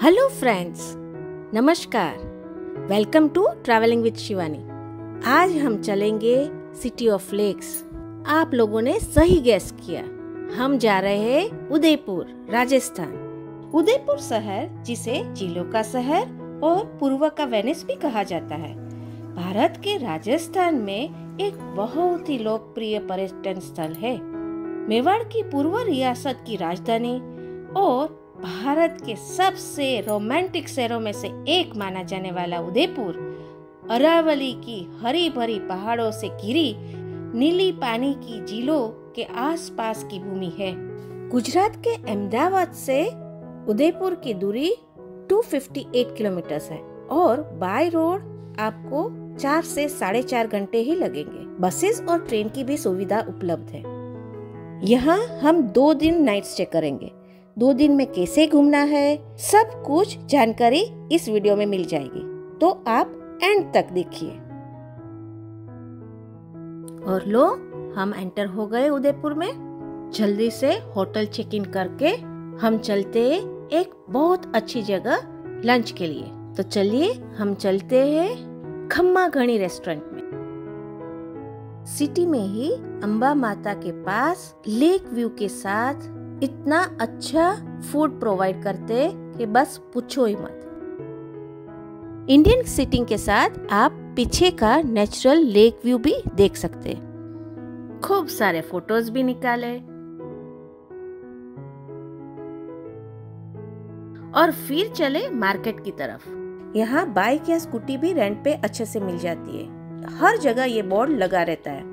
Hello friends, नमस्कार। Welcome to travelling with Shivani. आज हम चलेंगे सिटी ऑफ लेक्स। आप लोगों ने सही गेस किया, हम जा रहे हैं उदयपुर, राजस्थान। उदयपुर शहर, जिसे झीलों का शहर और पूर्व का वेनिस भी कहा जाता है, भारत के राजस्थान में एक बहुत ही लोकप्रिय पर्यटन स्थल है। मेवाड़ की पूर्व रियासत की राजधानी और भारत के सबसे रोमांटिक शहरों में से एक माना जाने वाला उदयपुर अरावली की हरी भरी पहाड़ों से घिरी नीली पानी की झीलों के आसपास की भूमि है। गुजरात के अहमदाबाद से उदयपुर की दूरी 258 किलोमीटर है और बाय रोड आपको 4 से 4.5 घंटे ही लगेंगे। बसेस और ट्रेन की भी सुविधा उपलब्ध है। यहाँ हम 2 दिन नाइट स्टे करेंगे। 2 दिन में कैसे घूमना है, सब कुछ जानकारी इस वीडियो में मिल जाएगी, तो आप एंड तक देखिए। और लो, हम एंटर हो गए उदयपुर में। जल्दी से होटल चेक इन करके हम चलते एक बहुत अच्छी जगह लंच के लिए। तो चलिए हम चलते हैं खम्मा घनी रेस्टोरेंट में। सिटी में ही अंबा माता के पास लेक व्यू के साथ इतना अच्छा फूड प्रोवाइड करते कि बस पूछो ही मत। इंडियन सीटिंग के साथ आप पीछे का नेचुरल लेक व्यू भी देख सकते। खूब सारे फोटोज भी निकाले और फिर चले मार्केट की तरफ। यहाँ बाइक या स्कूटी भी रेंट पे अच्छे से मिल जाती है। हर जगह ये बोर्ड लगा रहता है।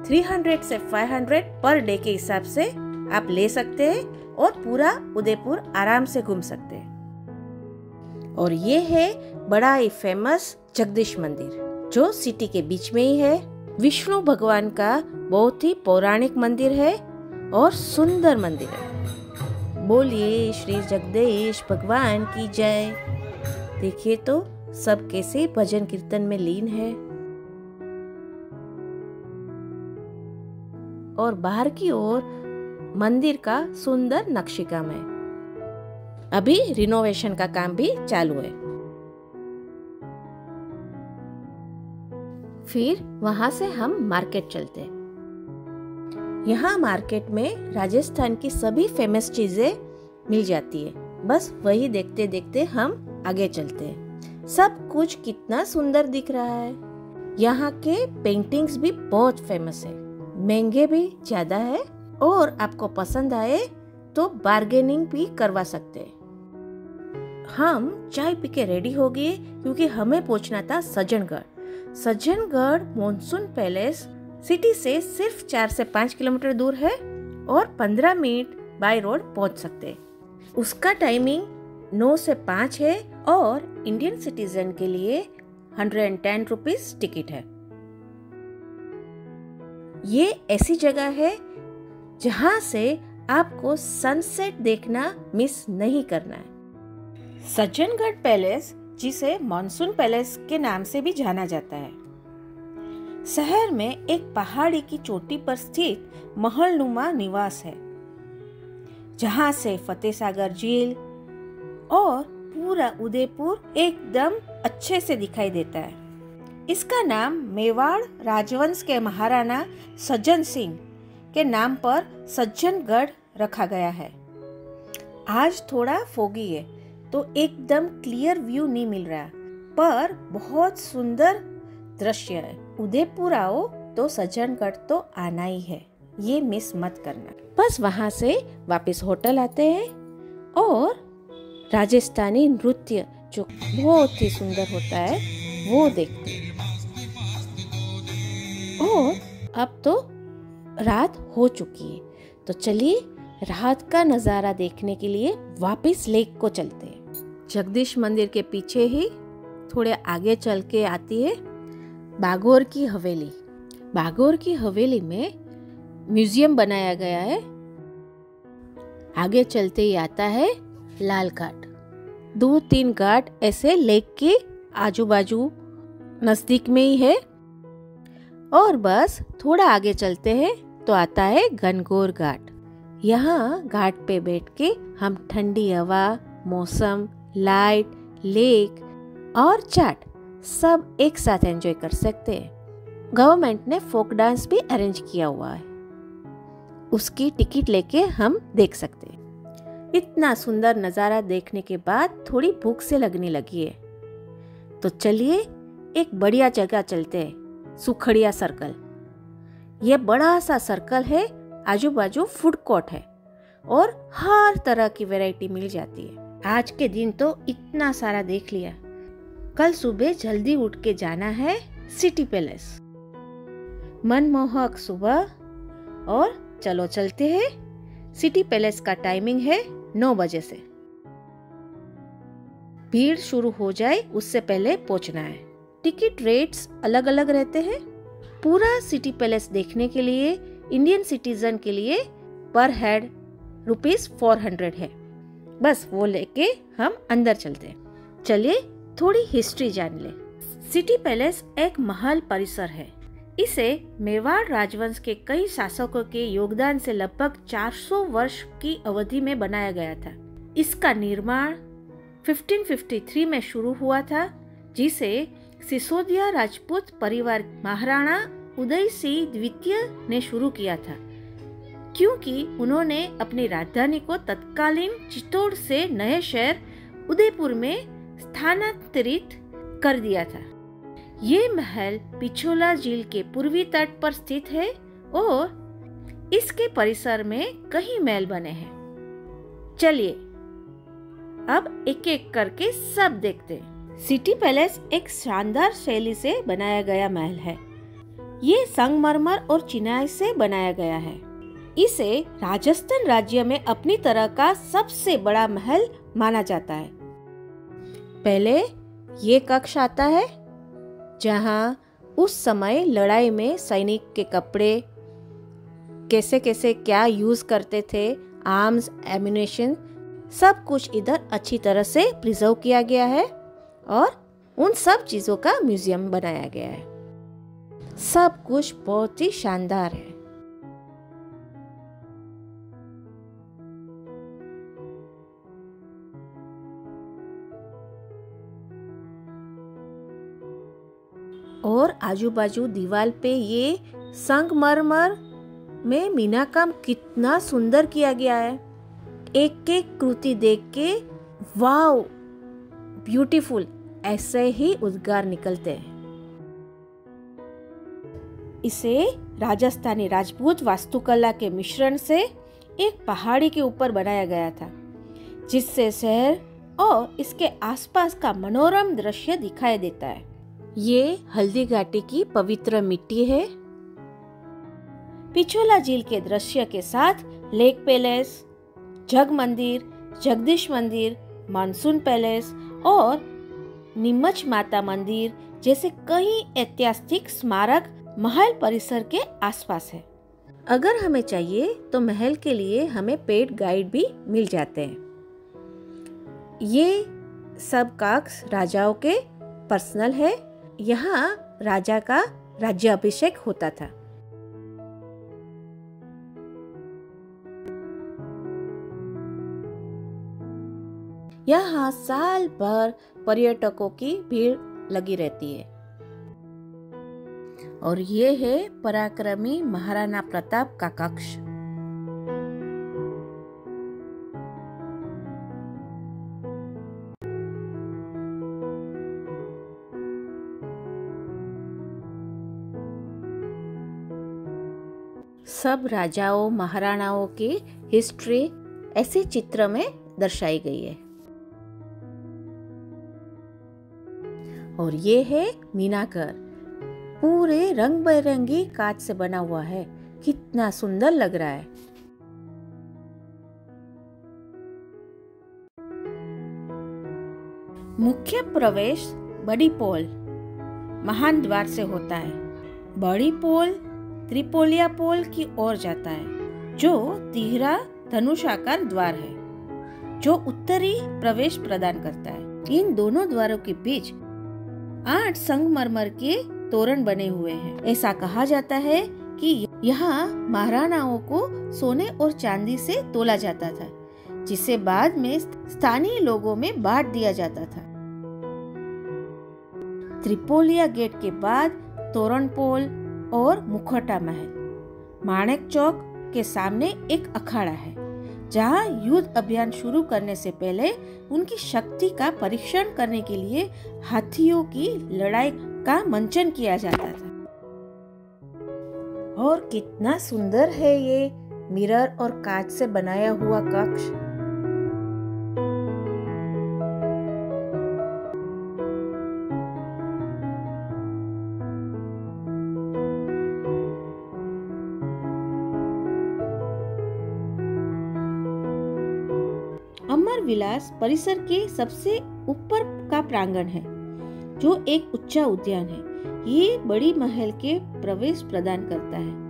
300 से 500 पर डे के हिसाब से आप ले सकते हैं और पूरा उदयपुर आराम से घूम सकते हैं। और ये है बड़ा ही फेमस जगदीश मंदिर, जो सिटी के बीच में ही है। विष्णु भगवान का बहुत ही पौराणिक मंदिर है और सुंदर मंदिर है। बोलिए श्री जगदीश भगवान की जय। देखिए तो सब कैसे भजन कीर्तन में लीन है। और बाहर की ओर मंदिर का सुंदर नक्शीकाम है। अभी रिनोवेशन का काम भी चालू है। फिर वहां से हम मार्केट चलते हैं। यहाँ मार्केट में राजस्थान की सभी फेमस चीजें मिल जाती है। बस वही देखते देखते हम आगे चलते हैं। सब कुछ कितना सुंदर दिख रहा है। यहाँ के पेंटिंग्स भी बहुत फेमस है। महंगे भी ज्यादा है और आपको पसंद आए तो बार्गेनिंग भी करवा सकते हैं। हम चाय पी के रेडी हो गए क्योंकि हमें पहुंचना था Sajjangarh. Sajjangarh monsoon palace city से सिर्फ 4 से 5 किलोमीटर दूर है और 15 मिनट बाय रोड पहुंच सकते हैं। उसका टाइमिंग 9 से 5 है और इंडियन सिटीजन के लिए 110 रुपीज टिकट है। ये ऐसी जगह है जहां से आपको सनसेट देखना मिस नहीं करना है। सज्जनगढ़ पैलेस, जिसे मॉनसून पैलेस के नाम से भी जाना जाता है, शहर में एक पहाड़ी की चोटी पर स्थित महलनुमा निवास है, जहां से फतेह सागर झील और पूरा उदयपुर एकदम अच्छे से दिखाई देता है। इसका नाम मेवाड़ राजवंश के महाराणा सज्जन सिंह के नाम पर सज्जनगढ़ रखा गया है। आज थोड़ा फोगी है तो एकदम क्लियर व्यू नहीं मिल रहा, पर बहुत सुंदर दृश्य है। उदयपुर आओ तो सज्जनगढ़ तो आना ही है, ये मिस मत करना। बस वहां से वापस होटल आते हैं और राजस्थानी नृत्य, जो बहुत ही सुंदर होता है, वो देखते हैं। और अब तो रात हो चुकी है, तो चलिए रात का नजारा देखने के लिए वापस लेक को चलते हैं। जगदीश मंदिर के पीछे ही थोड़े आगे चल के आती है बागोर की हवेली। बागोर की हवेली में म्यूजियम बनाया गया है। आगे चलते ही आता है लाल घाट। 2-3 घाट ऐसे लेक के आजू बाजू नजदीक में ही है। और बस थोड़ा आगे चलते हैं तो आता है घनघोर घाट। यहाँ घाट पे बैठ के हम ठंडी हवा, मौसम लाइट, लेक और चाट सब एक साथ एंजॉय कर सकते हैं। गवर्नमेंट ने फोक डांस भी अरेंज किया हुआ है, उसकी टिकट लेके हम देख सकते हैं। इतना सुंदर नज़ारा देखने के बाद थोड़ी भूख से लगने लगी है, तो चलिए एक बढ़िया जगह चलते हैं, सुखड़िया सर्कल। ये बड़ा सा सर्कल है, आजू बाजू फूड कोर्ट है और हर तरह की वैरायटी मिल जाती है। आज के दिन तो इतना सारा देख लिया, कल सुबह जल्दी उठ के जाना है सिटी पैलेस। मनमोहक सुबह, और चलो चलते हैं। सिटी पैलेस का टाइमिंग है 9 बजे से। भीड़ शुरू हो जाए उससे पहले पहुंचना है। टिकट रेट्स अलग अलग रहते हैं। पूरा सिटी पैलेस देखने के लिए इंडियन सिटीजन के लिए पर हेड ₹400 है। बस वो लेके हम अंदर चलते हैं। चलिए थोड़ी हिस्ट्री जान ले। सिटी पैलेस एक महल परिसर है। इसे मेवाड़ राजवंश के कई शासकों के योगदान से लगभग 400 वर्ष की अवधि में बनाया गया था। इसका निर्माण 1553 में शुरू हुआ था, जिसे सिसोदिया राजपूत परिवार महाराणा उदय सिंह द्वितीय ने शुरू किया था, क्योंकि उन्होंने अपनी राजधानी को तत्कालीन चित्तौड़ से नए शहर उदयपुर में स्थानांतरित कर दिया था। ये महल पिछोला झील के पूर्वी तट पर स्थित है और इसके परिसर में कई महल बने हैं। चलिए अब एक एक करके सब देखते हैं। सिटी पैलेस एक शानदार शैली से बनाया गया महल है। ये संगमरमर और चिनाई से बनाया गया है। इसे राजस्थान राज्य में अपनी तरह का सबसे बड़ा महल माना जाता है। पहले ये कक्ष आता है जहाँ उस समय लड़ाई में सैनिक के कपड़े कैसे कैसे क्या यूज करते थे, आर्म्स, एम्युनिशन, सब कुछ इधर अच्छी तरह से प्रिजर्व किया गया है और उन सब चीजों का म्यूजियम बनाया गया है। सब कुछ बहुत ही शानदार है। और आजू बाजू दीवार पे ये संगमरमर में मीना काम कितना सुंदर किया गया है। एक एक कृति देख के वाव, ब्यूटीफुल, ऐसे ही उद्गार निकलते हैं। इसे राजस्थानी राजपूत वास्तुकला के मिश्रण से एक पहाड़ी के ऊपर बनाया गया था, जिससे शहर और इसके आसपास का मनोरम दृश्य दिखाई देता है। ये हल्दी घाटी की पवित्र मिट्टी है। पिछोला झील के दृश्य के साथ लेक पैलेस, जग मंदिर, जगदीश मंदिर, मानसून पैलेस और नीमच माता मंदिर जैसे कई ऐतिहासिक स्मारक महल परिसर के आसपास है। अगर हमें चाहिए तो महल के लिए हमें पेड गाइड भी मिल जाते हैं। ये सब कक्ष राजाओं के पर्सनल है। यहाँ राजा का राज्याभिषेक होता था। यहाँ साल भर पर्यटकों की भीड़ लगी रहती है। और ये है पराक्रमी महाराणा प्रताप का कक्ष। सब राजाओं महाराणाओं की हिस्ट्री ऐसे चित्र में दर्शाई गई है। और ये है मीनाकर, पूरे रंग बिरंगी कांच से बना हुआ है। कितना सुंदर लग रहा है। मुख्य प्रवेश बड़ी पोल महान द्वार से होता है। बड़ी पोल त्रिपोलिया पोल की ओर जाता है, जो तिहरा धनुषाकार द्वार है, जो उत्तरी प्रवेश प्रदान करता है। इन दोनों द्वारों के बीच 8 संगमरमर के तोरण बने हुए हैं। ऐसा कहा जाता है कि यहाँ महाराणाओं को सोने और चांदी से तोला जाता था। जिसे बाद में स्थानीय लोगों में बांट दिया जाता था। त्रिपोलिया गेट के बाद तोरणपोल और मुखौटा महल। माणेक चौक के सामने एक अखाड़ा है जहां युद्ध अभियान शुरू करने से पहले उनकी शक्ति का परीक्षण करने के लिए हाथियों की लड़ाई का मंचन किया जाता था। और कितना सुंदर है ये मिरर और कांच से बनाया हुआ कक्ष। अमर विलास परिसर के सबसे ऊपर का प्रांगण है जो एक उच्चा उद्यान है। ये बड़ी महल के प्रवेश प्रदान करता है।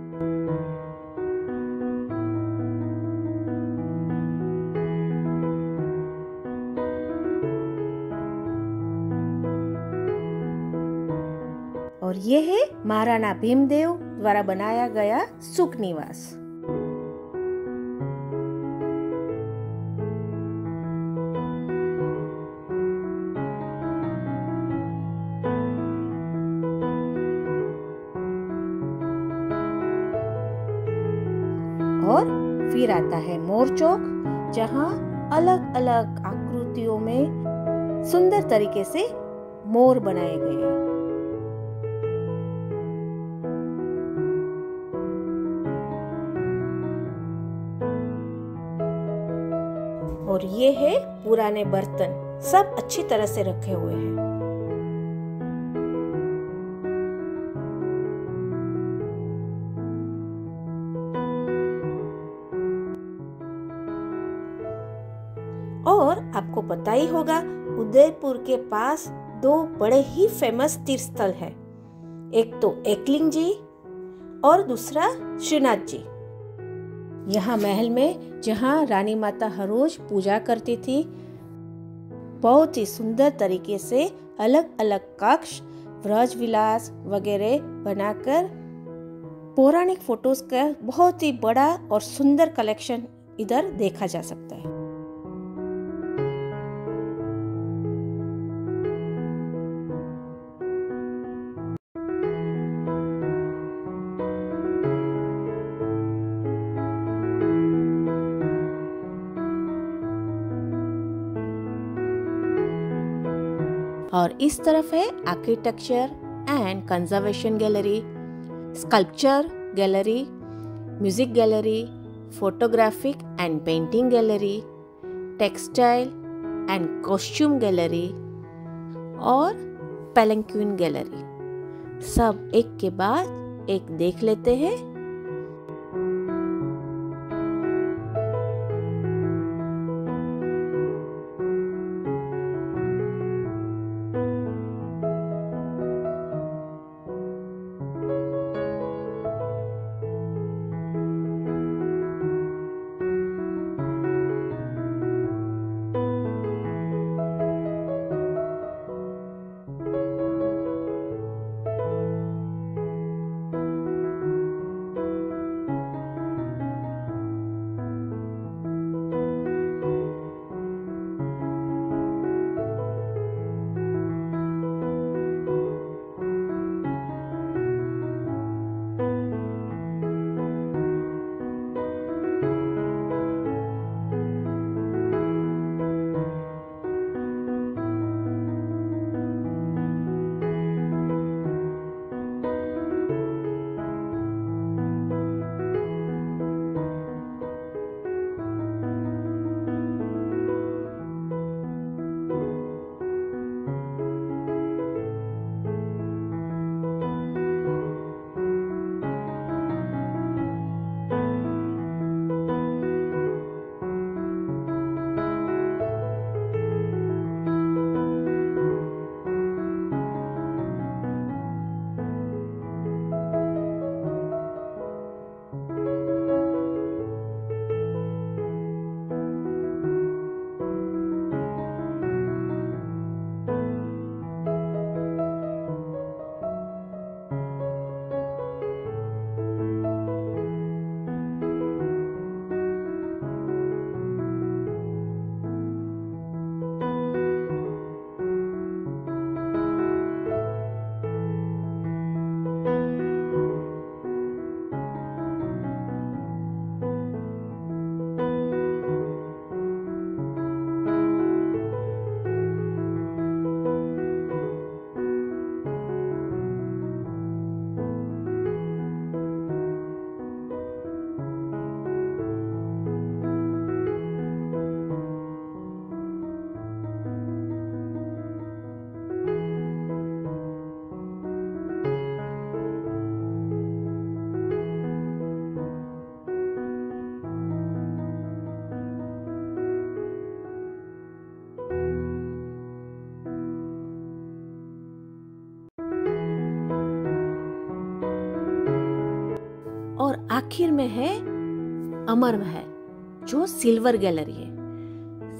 और ये है महाराणा भीमदेव द्वारा बनाया गया सुख निवास। और फिर आता है मोर चौक, जहां अलग अलग आकृतियों में सुंदर तरीके से मोर बनाए गए हैं। और ये है पुराने बर्तन, सब अच्छी तरह से रखे हुए हैं। और आपको पता ही होगा उदयपुर के पास दो बड़े ही फेमस तीर्थ स्थल है। एक तो एकलिंग जी और दूसरा श्रीनाथ जी। यहाँ महल में जहाँ रानी माता हर रोज पूजा करती थी, बहुत ही सुंदर तरीके से अलग अलग कक्ष, व्रज विलास वगैरह बनाकर पौराणिक फोटोज का बहुत ही बड़ा और सुंदर कलेक्शन इधर देखा जा सकता है। और इस तरफ है architecture and conservation gallery, sculpture gallery, music gallery, photographic and painting gallery, textile and costume gallery और पैलंक्विन गैलरी। सब एक के बाद एक देख लेते हैं। आखिर में है अमर महल, जो सिल्वर गैलरी है।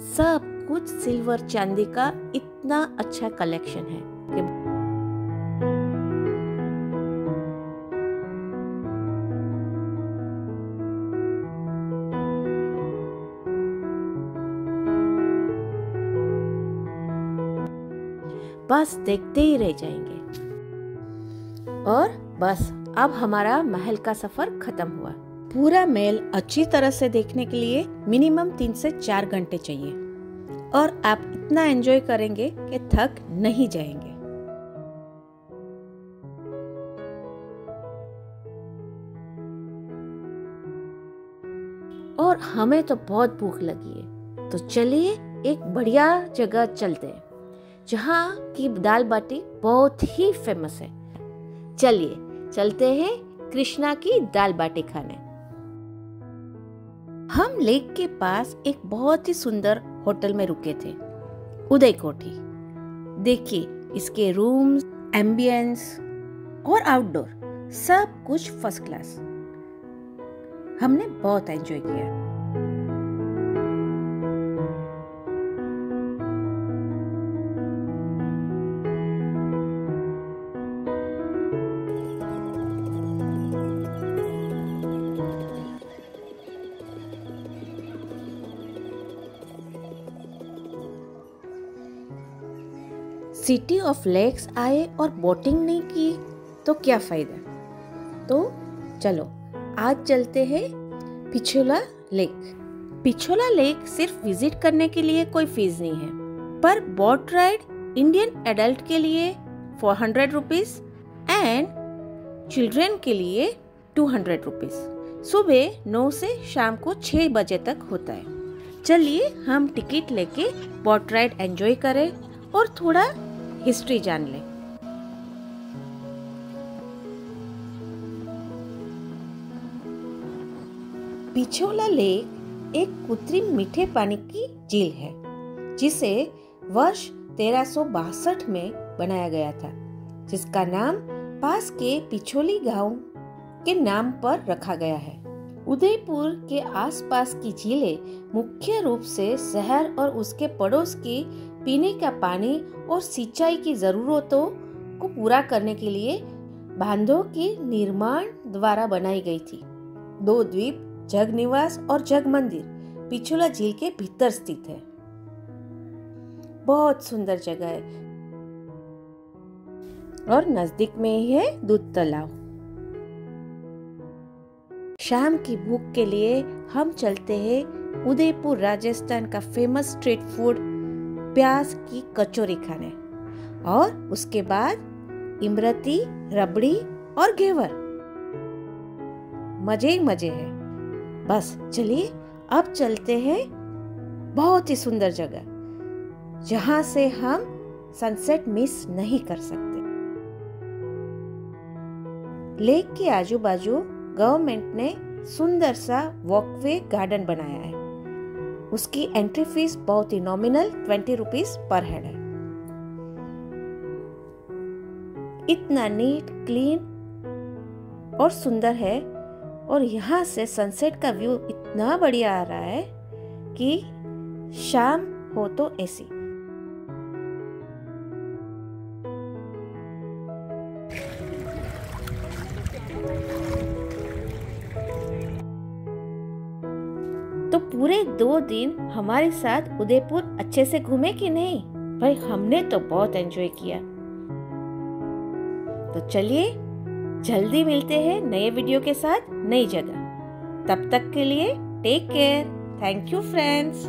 सब कुछ सिल्वर चांदी का इतना अच्छा कलेक्शन है कि बस देखते ही रह जाएंगे। और बस अब हमारा महल का सफर खत्म हुआ। पूरा महल अच्छी तरह से देखने के लिए मिनिमम 3 से 4 घंटे चाहिए और आप इतना एंजॉय करेंगे कि थक नहीं जाएंगे। और हमें तो बहुत भूख लगी है, तो चलिए एक बढ़िया जगह चलते हैं जहाँ की दाल बाटी बहुत ही फेमस है। चलिए चलते हैं कृष्णा की दाल बाटी खाने। हम लेक के पास एक बहुत ही सुंदर होटल में रुके थे, उदय कोठी। देखिए इसके रूम्स, एम्बियंस और आउटडोर सब कुछ फर्स्ट क्लास। हमने बहुत एंजॉय किया। सिटी ऑफ लेक्स आए और बोटिंग नहीं की तो क्या फायदा। तो चलो आज चलते हैं पिछोला लेक। पिछोला लेक सिर्फ विजिट करने के लिए कोई फीस नहीं है, पर बोट राइड इंडियन एडल्ट के लिए 400 रुपीज एंड चिल्ड्रन के लिए 200 रुपीज। सुबह 9 से शाम को 6 बजे तक होता है। चलिए हम टिकट लेके बोट राइड एंजॉय करें और थोड़ा हिस्ट्री जान लें। पिछोला लेक एक कृत्रिम मीठे पानी की झील है, जिसे वर्ष 1362 में बनाया गया था, जिसका नाम पास के पिछोली गांव के नाम पर रखा गया है। उदयपुर के आसपास की झीलें मुख्य रूप से शहर और उसके पड़ोस की पीने का पानी और सिंचाई की जरूरतों को पूरा करने के लिए बांधों के निर्माण द्वारा बनाई गई थी। 2 द्वीप, जग निवास और जग मंदिर पिछोला झील के भीतर स्थित है। बहुत सुंदर जगह है और नजदीक में ही है दूध तालाब। शाम की भूख के लिए हम चलते हैं उदयपुर राजस्थान का फेमस स्ट्रीट फूड प्याज की कचौरी खाने, और उसके बाद इमरती, रबड़ी और घेवर। मजे ही मजे हैं। बस चलिए अब चलते हैं बहुत ही सुंदर जगह जहां से हम सनसेट मिस नहीं कर सकते। लेक के आजू बाजू गवर्नमेंट ने सुंदर सा वॉकवे गार्डन बनाया है। उसकी एंट्री फीस बहुत ही नॉमिनल 20 रुपीज पर हेड है। इतना नीट, क्लीन और सुंदर है, और यहाँ से सनसेट का व्यू इतना बढ़िया आ रहा है कि शाम हो तो ऐसी। तो पूरे 2 दिन हमारे साथ उदयपुर अच्छे से घूमे कि नहीं? भाई हमने तो बहुत एंजॉय किया। तो चलिए जल्दी मिलते हैं नए वीडियो के साथ नई जगह। तब तक के लिए take care. Thank you friends.